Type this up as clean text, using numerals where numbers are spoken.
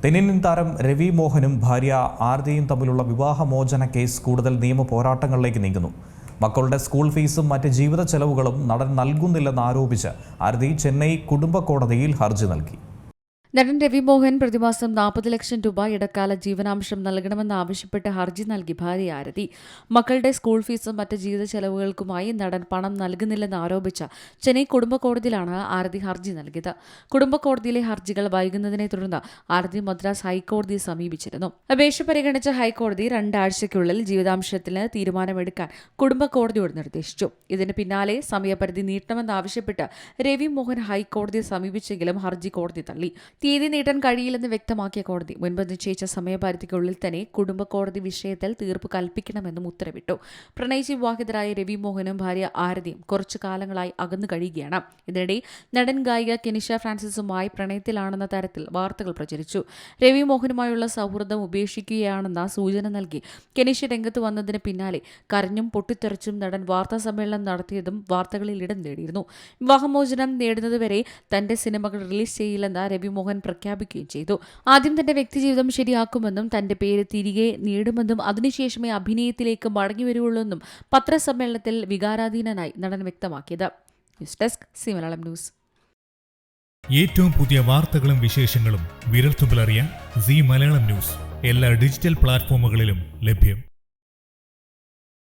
തെന്നിന്ത്യൻ താരം രവി മോഹനും ഭാര്യ ആരതിയും തമ്മിലുള്ള വിവാഹമോചന കേസ് കൂടുതൽ നിയമ പോരാട്ടങ്ങളിലേക്ക് നീങ്ങുന്നു. മക്കളുടെ സ്കൂൾ ഫീസും മറ്റ് ജീവിത ചെലവുകളും നടൻ നൽകുന്നില്ലെന്നാരോപിച്ച് ആരതി ചെന്നൈ കുടുംബ കോടതിയിൽ ഹർജി നൽകി. നടൻ രവി മോഹൻ പ്രതിമാസം 40 ലക്ഷം രൂപ ഇടക്കാല ജീവനാംശം നൽകണമെന്നാവശ്യപ്പെട്ട് ഹർജി നൽകി ഭാര്യ ആരതി. മക്കളുടെ സ്കൂൾ ഫീസും മറ്റ് ജീവിത ചെലവുകൾക്കുമായി നടൻ പണം നൽകുന്നില്ലെന്ന് ആരോപിച്ച് ചെന്നൈ കുടുംബ കോടതിയിലാണ് ആരതി ഹർജി നൽകിയത്. കുടുംബ കോടതിയിലെ ഹർജികൾ വൈകുന്നതിനെ തുടർന്ന് ആരതി മദ്രാസ് ഹൈക്കോടതിയെ സമീപിച്ചിരുന്നു. അപേക്ഷ പരിഗണിച്ച ഹൈക്കോടതി 2 ആഴ്ചയ്ക്കുള്ളിൽ ജീവിതാംശത്തിന് തീരുമാനമെടുക്കാൻ കുടുംബ കോടതിയോട് നിർദ്ദേശിച്ചു. ഇതിന് പിന്നാലെ സമയപരിധി നീട്ടണമെന്നാവശ്യപ്പെട്ട് രവി മോഹൻ ഹൈക്കോടതിയെ സമീപിച്ചെങ്കിലും ഹർജി കോടതി തള്ളി. തീയതി നീട്ടാൻ കഴിയില്ലെന്ന് വ്യക്തമാക്കിയ കോടതി മുൻപ് നിശ്ചയിച്ച സമയപരിധിക്കുള്ളിൽ തന്നെ കുടുംബ കോടതി വിഷയത്തിൽ തീർപ്പ് കൽപ്പിക്കണമെന്നും ഉത്തരവിട്ടു. പ്രണയിച്ച് വിവാഹിതരായ രവി മോഹനും ഭാര്യ ആരതിയും കുറച്ചു കാലങ്ങളായി അകന്നു കഴിയുകയാണ്. ഇതിനിടെ നടൻ ഗായിക കെനിഷ ഫ്രാൻസിസുമായി പ്രണയത്തിലാണെന്ന തരത്തിൽ വാർത്തകൾ പ്രചരിച്ചു. രവി മോഹനുമായുള്ള സൗഹൃദം ഉപേക്ഷിക്കുകയാണെന്ന സൂചന നൽകി കെനിഷ രംഗത്ത് വന്നതിന് പിന്നാലെ കരഞ്ഞും പൊട്ടിത്തെറിച്ചും നടൻ വാർത്താ സമ്മേളനം നടത്തിയതും വാർത്തകളിൽ ഇടം നേടിയിരുന്നു. വിവാഹമോചനം നേടുന്നതുവരെ തന്റെ സിനിമകൾ റിലീസ് ചെയ്യില്ലെന്ന് രവി മോഹൻ പ്രഖ്യാപിക്കുകയും ചെയ്തു. ആദ്യം തന്റെ വ്യക്തിജീവിതം ശരിയാക്കുമെന്നും തന്റെ പേര് തിരികെ നേടുമെന്നും അതിനുശേഷമേ അഭിനയത്തിലേക്ക് മടങ്ങിവരുള്ളൂവെന്നും പത്രസമ്മേളനത്തിൽ വികാരാധീനനായി നടൻ വ്യക്തമാക്കിയത്. News desk C Malayalam news. ഏറ്റവും പുതിയ വാർത്തകളും വിശേഷങ്ങളും വിരൽത്തുമ്പിലറിയാൻ സി മലയാളം ന്യൂസ് എല്ലാ ഡിജിറ്റൽ പ്ലാറ്റ്ഫോമുകളിലും ലഭ്യം.